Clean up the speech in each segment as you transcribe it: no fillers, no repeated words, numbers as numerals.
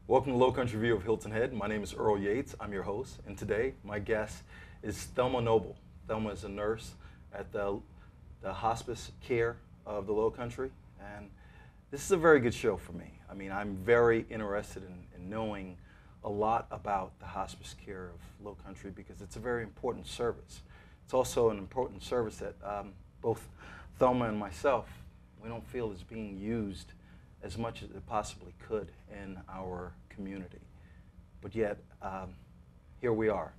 Welcome to Lowcountry View of Hilton Head. My name is Earl Yates. I'm your host, and today my guest is Thelma Noble. Thelma is a nurse at the Hospice Care of the Lowcountry, and this is a very good show for me. I mean, I'm very interested in knowing a lot about the Hospice Care of Lowcountry because it's a very important service. It's also an important service that both Thelma and myself, we don't feel is being used as much as it possibly could in our community. But yet, here we are.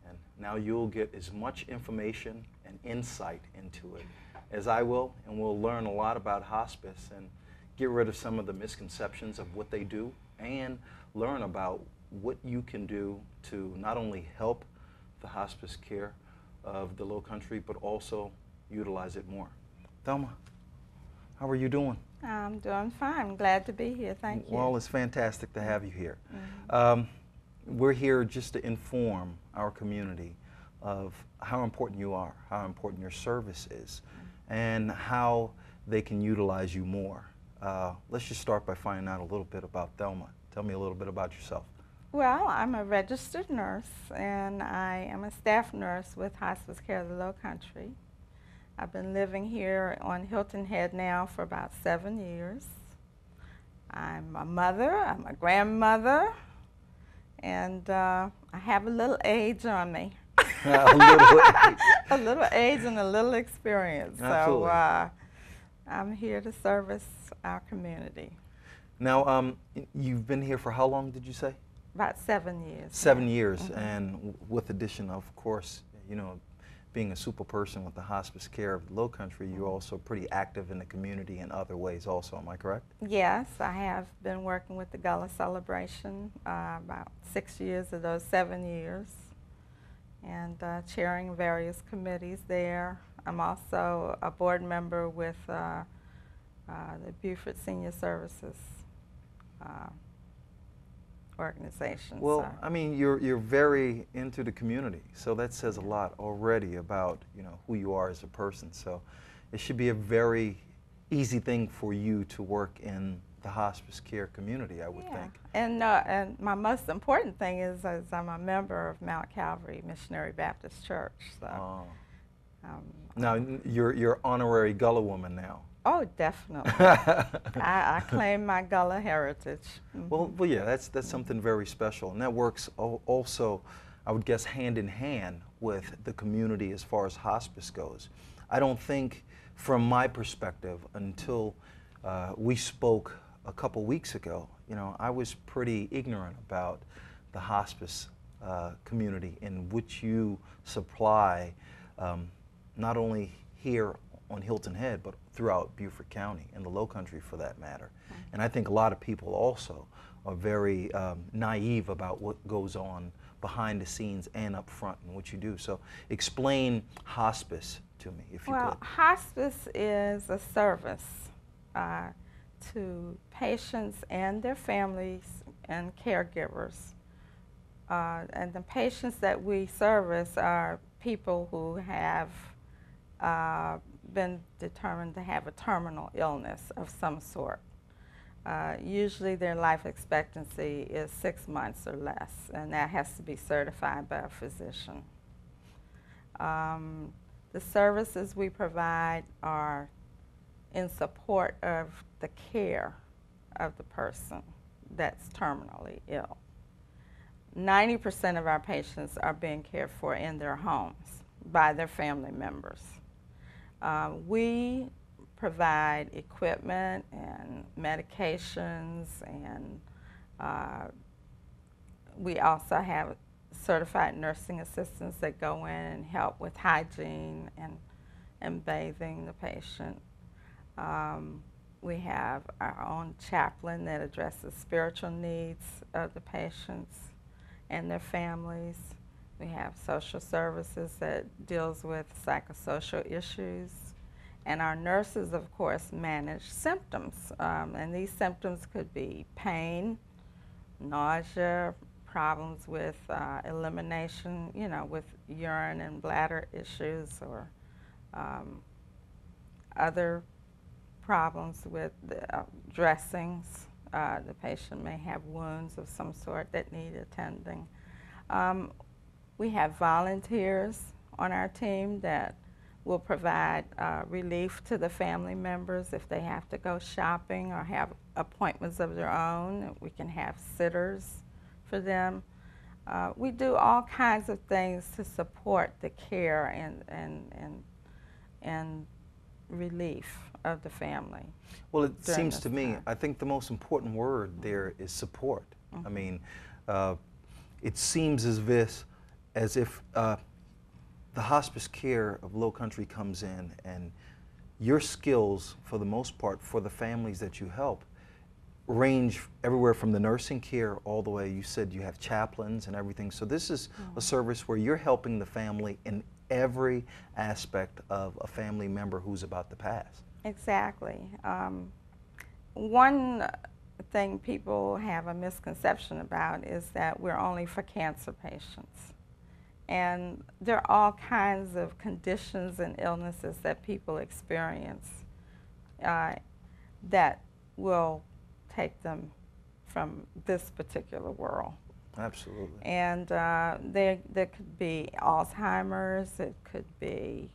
And now you'll get as much information and insight into it as I will, and we'll learn a lot about hospice and get rid of some of the misconceptions of what they do and learn about what you can do to not only help the hospice care of the Lowcountry, but also utilize it more. Thelma, how are you doing? I'm doing fine. Glad to be here. Thank you. Well, it's fantastic to have you here. Mm-hmm. We're here just to inform our community of how important you are, how important your service is, and how they can utilize you more. Let's just start by finding out a little bit about Thelma. Tell me a little bit about yourself. Well, I'm a registered nurse, and I am a staff nurse with Hospice Care of the Lowcountry. I've been living here on Hilton Head now for about 7 years. I'm a mother, I'm a grandmother, and I have a little age on me. A little age. A little age and a little experience. Absolutely. So I'm here to service our community. Now, you've been here for how long, did you say? About 7 years. 7 years, Mm-hmm. and with addition, of course, you know, being a super person with the Hospice Care of the Lowcountry, you're also pretty active in the community in other ways also, am I correct? Yes, I have been working with the Gullah Celebration about 6 years of those 7 years, and chairing various committees there. I'm also a board member with the Beaufort Senior Services organization. Well, so. I mean, you're very into the community, so that says a lot already about, you know, who you are as a person. So it should be a very easy thing for you to work in the hospice care community, I would think. And my most important thing is I'm a member of Mount Calvary Missionary Baptist Church. So. Now you're honorary Gullah woman now. Oh, definitely. I claim my Gullah heritage. Mm-hmm. Well, yeah, that's something very special, and that works also, I would guess, hand in hand with the community as far as hospice goes. I don't think, from my perspective, until we spoke a couple weeks ago, you know, I was pretty ignorant about the hospice community in which you supply, not only here on Hilton Head, but throughout Beaufort County and the Lowcountry for that matter. Mm-hmm. And I think a lot of people also are very naive about what goes on behind the scenes and up front in what you do. So explain hospice to me, if you could. Well, hospice is a service to patients and their families and caregivers. And the patients that we service are people who have been determined to have a terminal illness of some sort. Usually their life expectancy is 6 months or less, and that has to be certified by a physician. The services we provide are in support of the care of the person that's terminally ill. 90% of our patients are being cared for in their homes by their family members. We provide equipment and medications, and we also have certified nursing assistants that go in and help with hygiene and bathing the patient. We have our own chaplain that addresses spiritual needs of the patients and their families. We have social services that deals with psychosocial issues. And our nurses, of course, manage symptoms. And these symptoms could be pain, nausea, problems with elimination, you know, with urine and bladder issues, or other problems with the dressings, The patient may have wounds of some sort that need attending. We have volunteers on our team that will provide relief to the family members if they have to go shopping or have appointments of their own. We can have sitters for them. We do all kinds of things to support the care and relief of the family. Well, it seems to me, I think the most important word there is support. I mean, it seems as if the hospice care of Lowcountry comes in, and your skills, for the most part, for the families that you help, range everywhere from the nursing care all the way. You said you have chaplains and everything. So this is a service where you're helping the family in every aspect of a family member who's about to pass. Exactly. One thing people have a misconception about is that we're only for cancer patients. And there are all kinds of conditions and illnesses that people experience that will take them from this particular world. Absolutely. And there could be Alzheimer's, it could be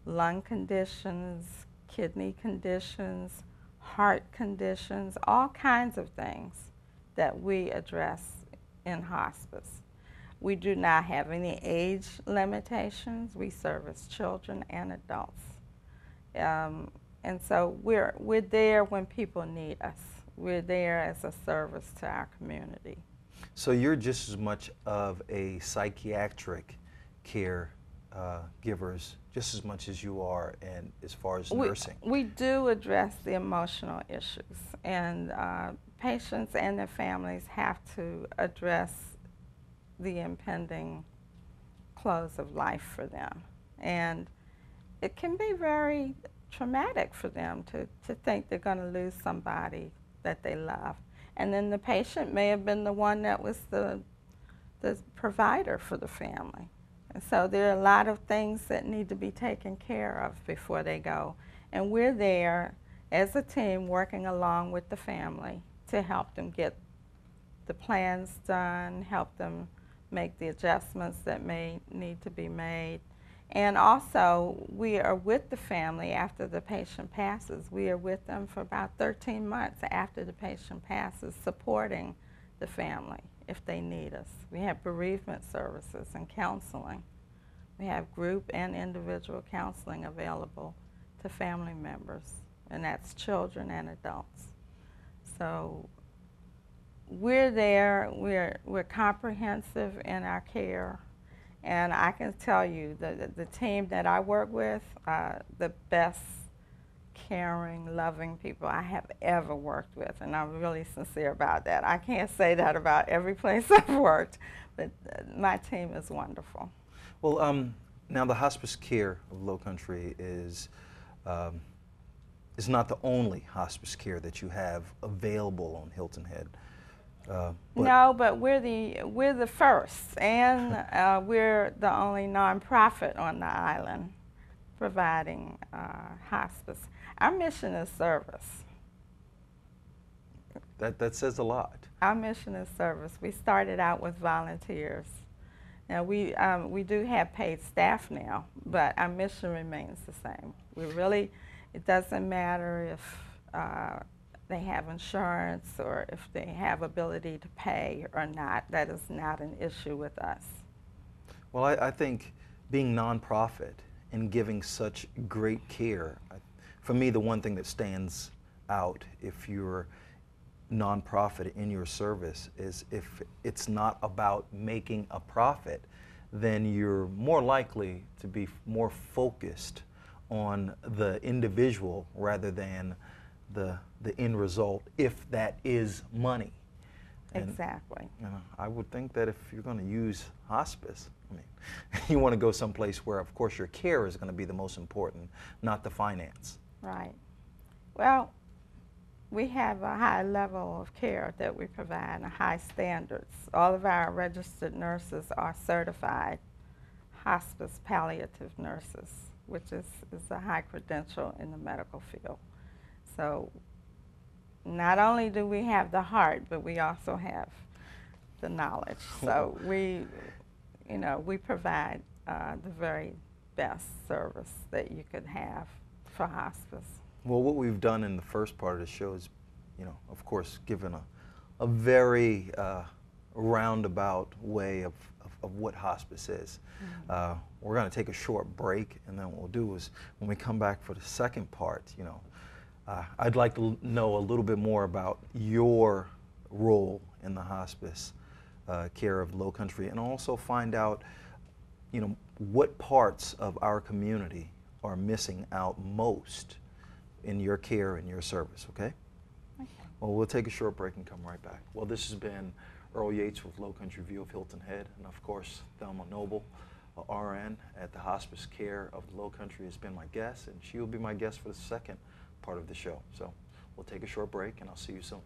lung conditions, kidney conditions, heart conditions, all kinds of things that we address in hospice. We do not have any age limitations. We service children and adults. And so we're there when people need us. We're there as a service to our community. So you're just as much of a psychiatric care givers, just as much as you are and as far as nursing. We do address the emotional issues, and patients and their families have to address the impending close of life for them. And it can be very traumatic for them to think they're going to lose somebody that they love. And then the patient may have been the one that was the provider for the family. And so there are a lot of things that need to be taken care of before they go. And we're there as a team working along with the family to help them get the plans done, help them make the adjustments that may need to be made. And also, we are with the family after the patient passes. We are with them for about 13 months after the patient passes, supporting the family if they need us. We have bereavement services and counseling. We have group and individual counseling available to family members, and that's children and adults. So we're there, we're comprehensive in our care, and I can tell you the team that I work with, the best caring, loving people I have ever worked with, and I'm really sincere about that. I can't say that about every place I've worked, but my team is wonderful. Well, now the hospice care of Lowcountry is not the only hospice care that you have available on Hilton Head. No, but we're the first, and we're the only nonprofit on the island providing hospice. Our mission is service. That says a lot. Our mission is service. We started out with volunteers. Now we do have paid staff now, but our mission remains the same. It doesn't matter if they have insurance or if they have ability to pay or not. That is not an issue with us. Well, I think being nonprofit and giving such great care, for me, the one thing that stands out if you're nonprofit in your service is if it's not about making a profit, then you're more likely to be more focused on the individual rather than the end result, if that is money. And, exactly. You know, I would think that if you're going to use hospice, I mean, you want to go someplace where, of course, your care is going to be the most important, not the finance. Right. Well, we have a high level of care that we provide and high standards. All of our registered nurses are certified hospice palliative nurses, which is a high credential in the medical field. So not only do we have the heart, but we also have the knowledge. So we provide the very best service that you could have for hospice. Well, what we've done in the first part of the show is, of course, given a very roundabout way of what hospice is. Mm-hmm. We're going to take a short break, and then what we'll do is, when we come back for the second part, I'd like to know a little bit more about your role in the hospice care of Lowcountry, and also find out, what parts of our community are missing out most in your care and your service, okay? Okay. Well, we'll take a short break and come right back. Well, this has been Earl Yates with Lowcountry View of Hilton Head, and of course, Thelma Noble, RN at the Hospice Care of Lowcountry, has been my guest, and she will be my guest for the second part of the show. So we'll take a short break, and I'll see you soon.